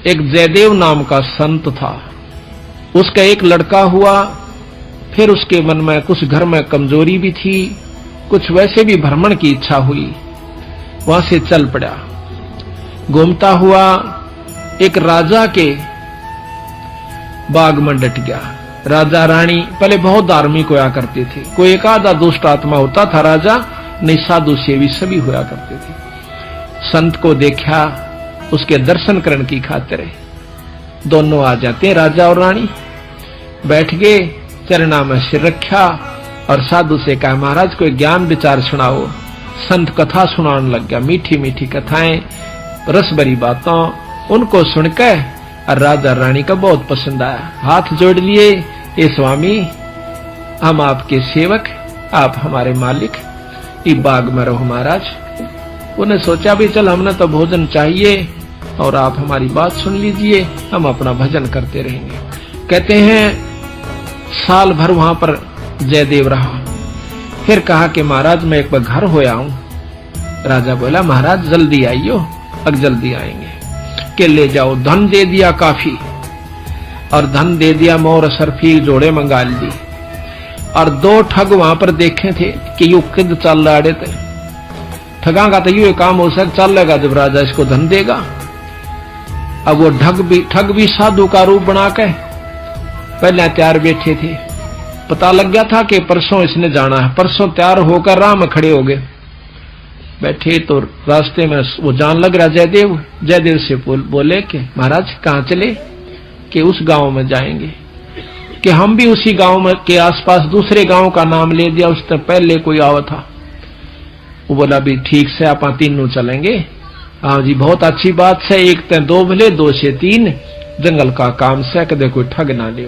एक जयदेव नाम का संत था। उसका एक लड़का हुआ, फिर उसके मन में कुछ घर में कमजोरी भी थी, कुछ वैसे भी भ्रमण की इच्छा हुई, वहां से चल पड़ा। घूमता हुआ एक राजा के बाग में डट गया। राजा रानी पहले बहुत धार्मिक होया करते थे, कोई एक आधा दुष्ट आत्मा होता था राजा, नहीं साधु सेवी सभी होया करते थे। संत को देखा, उसके दर्शन करने की खातिर दोनों आ जाते हैं। राजा और रानी बैठ गए, चरणा में सिर रखा और साधु से कहा, महाराज कोई ज्ञान विचार सुनाओ। संत कथा सुनाने लग गया, मीठी मीठी कथाएं, रस भरी बातों। उनको सुनकर और राजा रानी का बहुत पसंद आया, हाथ जोड़ लिए, ए स्वामी हम आपके सेवक, आप हमारे मालिक, इस बाग में रहो महाराज। उन्हें सोचा भी चल हमने तो भोजन चाहिए और आप हमारी बात सुन लीजिए, हम अपना भजन करते रहेंगे। कहते हैं साल भर वहां पर जयदेव रहा। फिर कहा कि महाराज मैं एक बार घर होया हूं। राजा बोला महाराज जल्दी आइयो, अब जल्दी आएंगे। के ले जाओ, धन दे दिया काफी, और धन दे दिया, मोर सरफी जोड़े मंगा ली। और दो ठग वहां पर देखे थे कि यू किद चल रहे थे, ठगा का तो यू काम हो सक चलेगा जब राजा इसको धन देगा। अब वो ठग भी साधु का रूप बना के पहले तैयार बैठे थे। पता लग गया था कि परसों इसने जाना है, परसों तैयार होकर राह में खड़े हो गए। बैठे तो रास्ते में वो जान लग रहा जयदेव से बोले कि महाराज कहाँ चले, कि उस गांव में जाएंगे, कि हम भी उसी गांव में के आसपास दूसरे गांव का नाम ले दिया, उससे पहले कोई आवा था। वो बोला भी ठीक से आप तीनों चलेंगे। हाँ जी बहुत अच्छी बात है, एक ते दो भले, दो से तीन, जंगल का काम से कदे कोई ठग ना ले।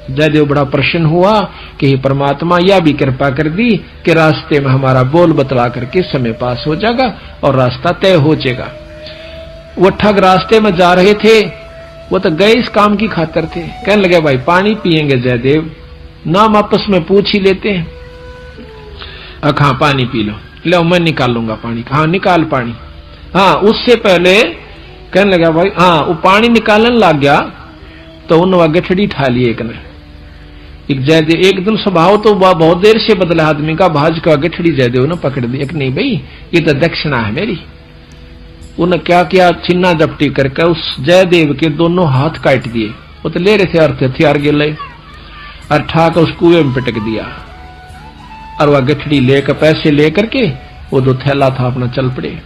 जयदेव बड़ा प्रसन्न हुआ कि परमात्मा यह भी कृपा कर दी कि रास्ते में हमारा बोल बतला करके समय पास हो जाएगा और रास्ता तय हो जाएगा। वो ठग रास्ते में जा रहे थे, वो तो गए इस काम की खातिर थे। कहने लगे भाई पानी पिएंगे जयदेव, नाम आपस में पूछ ही लेते हैं। हाँ पानी पी लो मैं निकालूंगा पानी। हाँ निकाल पानी। हाँ उससे पहले कहने लगा भाई, हाँ वो पानी निकालने लग गया तो उन्होंने गठड़ी ठा ली एक ने। एक जयदेव एक दिन स्वभाव तो बहुत देर से बदला आदमी का, भाज का गठड़ी जयदेव ने पकड़ दी। एक नहीं भाई ये तो दक्षिणा है मेरी। उन्हें क्या किया, छिन्ना जपटी करके उस जयदेव के दोनों हाथ काट दिए। वो तो ले रहे थे अर्थ हथियार गिले, और ठाकर उस कुएं में पिटक दिया। और वह गठड़ी लेकर पैसे लेकर के वो जो थैला था अपना चल पड़े।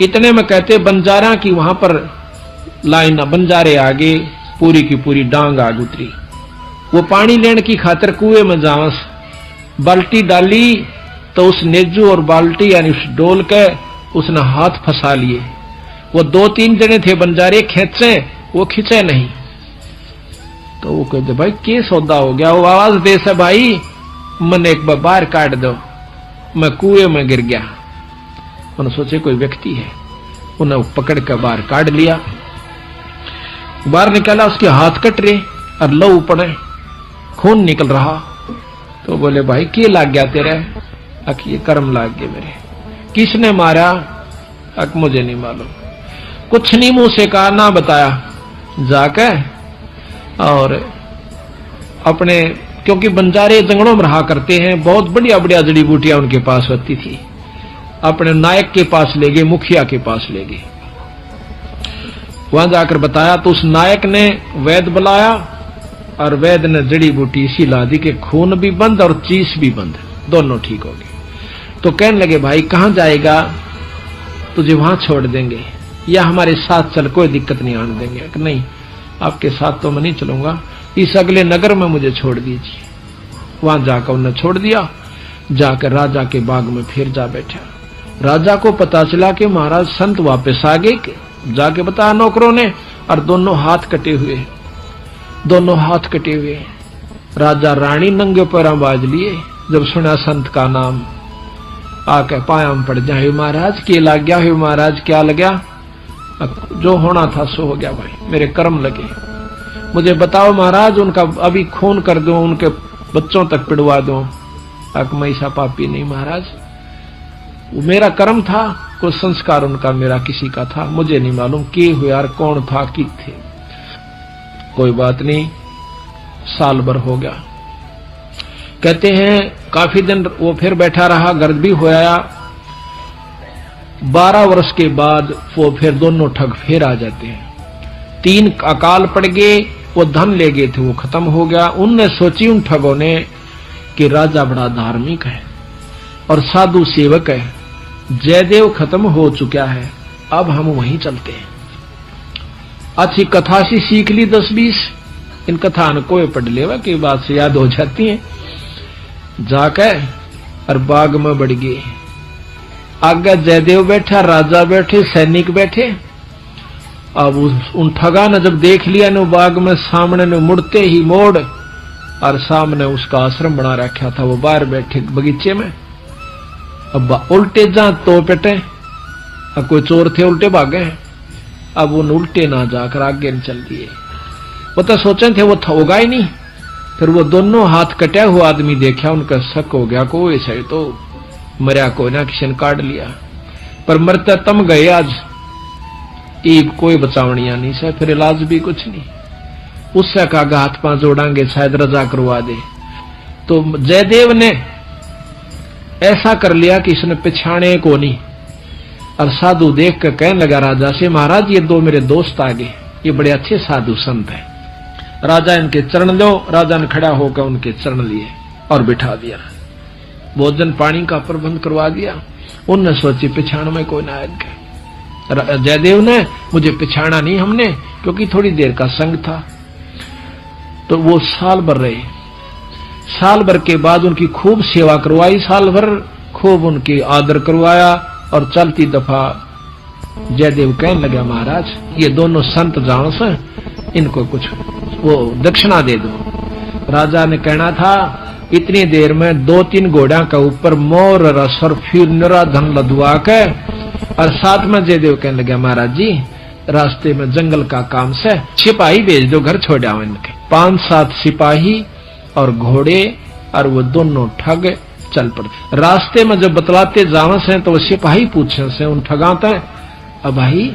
इतने में कहते बंजारा की वहां पर लाइन, बंजारे आगे पूरी की पूरी डांग आग उतरी। वो पानी लेने की खातिर कुएं में जावस, बाल्टी डाली तो उस नेजू और बाल्टी यानी उस डोल के उसने हाथ फंसा लिए। वो दो तीन जने थे बंजारे, खेचे वो खींचे नहीं। तो वो कहते भाई के सौदा हो गया। वो आवाज दे से भाई मन एक बार बाहर काट दो, मैं कुएं में गिर गया। उन्होंने सोचे कोई व्यक्ति है, उन्हें पकड़ कर बाहर काट लिया। बाहर निकाला, उसके हाथ कट रहे और लहू पड़े, खून निकल रहा। तो बोले भाई के लाग गया तेरे? अक ये कर्म लाग गए मेरे। किसने मारा? अक मुझे नहीं मालूम, कुछ नहीं मुंह से कहा ना बताया। जाकर और अपने, क्योंकि बंजारे जंगलों में रहा करते हैं, बहुत बढ़िया बढ़िया जड़ी बूटियां उनके पास होती थी, अपने नायक के पास ले गए, मुखिया के पास ले गए। वहां जाकर बताया तो उस नायक ने वैद्य बुलाया और वैद्य ने जड़ी बूटी इसी ला दी कि खून भी बंद और चीस भी बंद, दोनों ठीक हो गए। तो कहने लगे भाई कहां जाएगा? तुझे वहां छोड़ देंगे या हमारे साथ चल, कोई दिक्कत नहीं आने देंगे। नहीं आपके साथ तो मैं नहीं चलूंगा, इस अगले नगर में मुझे छोड़ दीजिए। वहां जाकर उन्हें छोड़ दिया। जाकर राजा के बाग में फिर जा बैठा। राजा को पता चला कि महाराज संत वापस आ गए। जाके बताया नौकरों ने, और दोनों हाथ कटे हुए, दोनों हाथ कटे हुए। राजा रानी नंगे पैर बाज लिए जब सुना संत का नाम। आके पायाम पड़ जाए, महाराज के लग गया है? महाराज क्या लग गया? जो होना था सो हो गया भाई, मेरे कर्म लगे। मुझे बताओ महाराज, उनका अभी खून कर दो, उनके बच्चों तक पिड़वा दो। अक मैं ऐसा पापी नहीं महाराज, वो मेरा कर्म था, कोई संस्कार उनका मेरा किसी का था, मुझे नहीं मालूम के हुए यार, कौन था कि थे। कोई बात नहीं, साल भर हो गया। कहते हैं काफी दिन वो फिर बैठा रहा, गर्द भी हो आया। 12 वर्ष के बाद वो फिर दोनों ठग फिर आ जाते हैं। 3 अकाल पड़ गए, वो धन ले गए थे, वो खत्म हो गया। उनने सोची उन ठगों ने कि राजा बड़ा धार्मिक है और साधु सेवक है, जयदेव खत्म हो चुका है, अब हम वहीं चलते हैं। अच्छी कथा सी सीख ली 10-20, इन कथा न कोई पढ़ लेवा की बात से याद हो जाती है। जाकर और बाग में बढ़ गए। आगे जयदेव बैठा, राजा बैठे, सैनिक बैठे। अब उन ठगा ने जब देख लिया न बाग में सामने ने मुड़ते ही मोड़, और सामने उसका आश्रम बना रखा था, वो बाहर बैठे बगीचे में। अब उल्टे जा तो पेटे, अब कोई चोर थे उल्टे भागे, अब उन उल्टे ना जाकर आगे न चल दिए। वो तो सोचे थे वो होगा ही नहीं। फिर वो दोनों हाथ कटा हुआ आदमी देखा, उनका शक हो गया को ऐसा ही तो मरिया को ना किसी ने काट लिया। पर मरते तम गए आज, एक कोई बचावनिया नहीं से, फिर इलाज भी कुछ नहीं। उससे कहा हाथ पांव जोड़ांगे शायद रजा करवा दे। तो जयदेव ने ऐसा कर लिया कि इसने पिछाने को नहीं। और साधु देख कर कहने लगा राजा से, महाराज ये 2 मेरे दोस्त आ गए, ये बड़े अच्छे साधु संत हैं, राजा इनके चरण लो। राजा ने खड़ा होकर उनके चरण लिए और बिठा दिया, भोजन पानी का प्रबंध करवा दिया। उनने सोची पिछाण में कोई ना आएगा। जयदेव ने मुझे पिछाड़ा नहीं हमने, क्योंकि थोड़ी देर का संग था। तो वो साल भर रहे। साल भर के बाद उनकी खूब सेवा करवाई, साल भर खूब उनकी आदर करवाया। और चलती दफा जयदेव कहने लगा, महाराज ये दोनों संत जानो से, इनको कुछ वो दक्षिणा दे दो। राजा ने कहना था इतनी देर में 2-3 घोड़ा का ऊपर मोर रस और फिर निरा धन लदवा के। और साथ में जयदेव कहने लगा, महाराज जी रास्ते में जंगल का काम से सिपाही भेज दो, घर छोड़ आओ इनके। 5-7 सिपाही और घोड़े, और वो दोनों ठग चल पड़ते। रास्ते में जब बतलाते जावे से तो वो सिपाही पूछे से उन ठगाते, अब भाई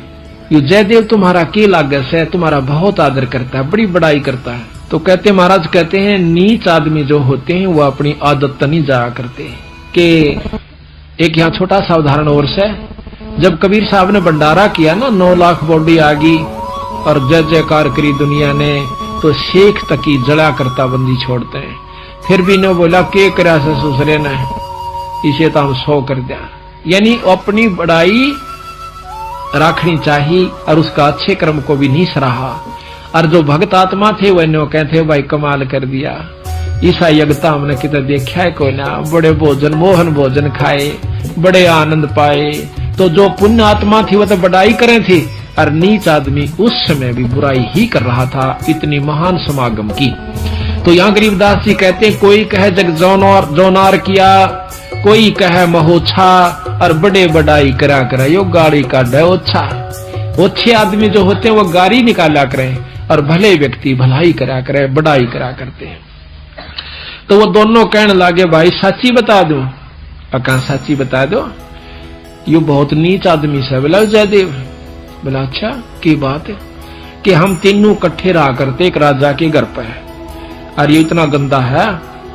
ये जयदेव तुम्हारा के लागे से, तुम्हारा बहुत आदर करता है, बड़ी बड़ाई करता है। तो कहते महाराज, कहते हैं नीच आदमी जो होते हैं वो अपनी आदत नहीं जाया करते। कि एक यहाँ छोटा सा उदाहरण और से, जब कबीर साहब ने भंडारा किया ना, 9 लाख बॉडी आ गई और जय जयकार करी दुनिया ने, तो शेख तक की जड़ा करता बंदी छोड़ते हैं। फिर भी ने बोला के करा से ससुरे ने, इसे तो हम 100 कर दिया। यानी अपनी बड़ाई रखनी चाहिए और उसका अच्छे कर्म को भी नहीं सराहा। और जो भक्त आत्मा थे वह नो कहते भाई कमाल कर दिया, ईसा यज्ञता हमने कितना देखा है कोई ना, बड़े भोजन मोहन भोजन खाए, बड़े आनंद पाए। तो जो पुण्य आत्मा थी वह तो बड़ाई करे थी, और नीच आदमी उस समय भी बुराई ही कर रहा था, इतनी महान समागम की। तो यहाँ गरीबदास जी कहते हैं, कोई कहे जग जोनार किया, कोई कहे महोछा, और बड़े बड़ाई करा करे यो गाड़ी का डोछा। अच्छे आदमी जो होते हैं वो गाड़ी निकाला करें, और भले व्यक्ति भलाई करा करे, बड़ाई करा करते हैं। तो वो दोनों कहने लगे, भाई सच्ची बता दो। कहा सच्ची बता दो, ये बहुत नीच आदमी से। बोला जयदेव। बोला अच्छा की बात है? कि हम तीनों इकट्ठे रहा करते एक राजा के घर पर, और ये इतना गंदा है,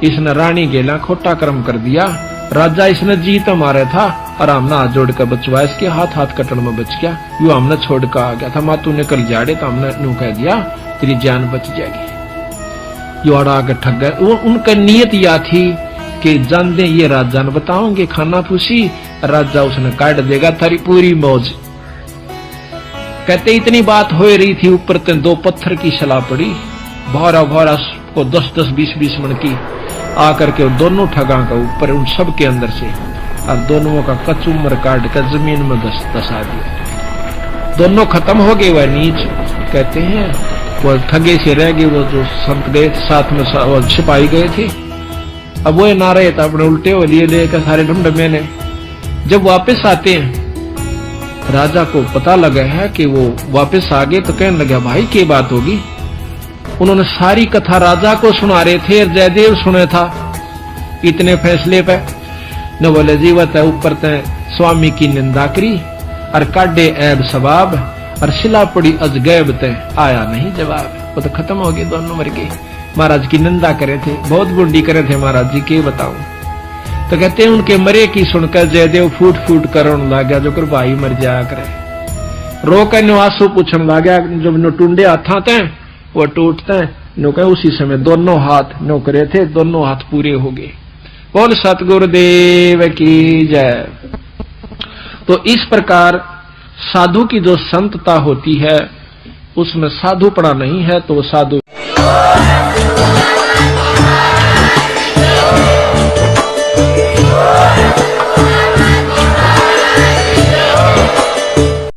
इसने रानी गेला खोटा कर्म कर दिया। राजा इसने जीत मारे था और हमने हाथ जोड़ कर बचवा, इसके हाथ कटन में बच गया। यू हमने छोड़ कर आ गया था, माँ तूने कल जाड़े तो हमने नू कह दिया तेरी जान बच जाएगी। यू अड़ा के ठग गए। उनका नियत यह थी कि जान दे ये राजा ने बताओगे खाना पूछी, राजा उसने काट देगा थारी पूरी मौज। कहते इतनी बात हो रही थी, ऊपर 2 पत्थर की शला पड़ी, भौरा भौरा को 10-10, 20-20 मन की आकर के दोनों ठगा का ऊपर उन सब के अंदर से, और दोनों का कचुम्बर काट कर जमीन में दसा दिया। दोनों खत्म हो गए। वह नीच कहते हैं वो ठगे से रह गए, वो जो संत गए थे साथ में वो सिपाही गए थे। अब वो ना रहे तो अपने उल्टे हो लिए लेकर सारे ढूंढ मैंने। जब वापस आते हैं, राजा को पता लगा है कि वो वापस आ गए, तो कहने लगा भाई क्या बात होगी। उन्होंने सारी कथा राजा को सुना रहे थे, जयदेव सुने था इतने फैसले पे। न बोले जीवत है ऊपर तय स्वामी की निंदा करी और काटे ऐब सवाब और शिला पड़ी अजगैब तय आया नहीं जवाब। वो तो खत्म हो गए, दोनों मर गए। महाराज की निंदा करे थे, बहुत गुंडी करे थे महाराज जी के बताऊं। तो कहते हैं उनके मरे की सुनकर जयदेव फूट फूट करण लग गया, जो कर भाई मर जाया करे। रो कर आंसू पूछन लग गया, जब नो टूंडे हाथा थे वो टूटते नो कहे उसी समय दोनों हाथ नो करे थे, दोनों हाथ पूरे हो गए। बोल सतगुरुदेव की जय। तो इस प्रकार साधु की जो संतता होती है उसमें साधुपना नहीं है तो साधु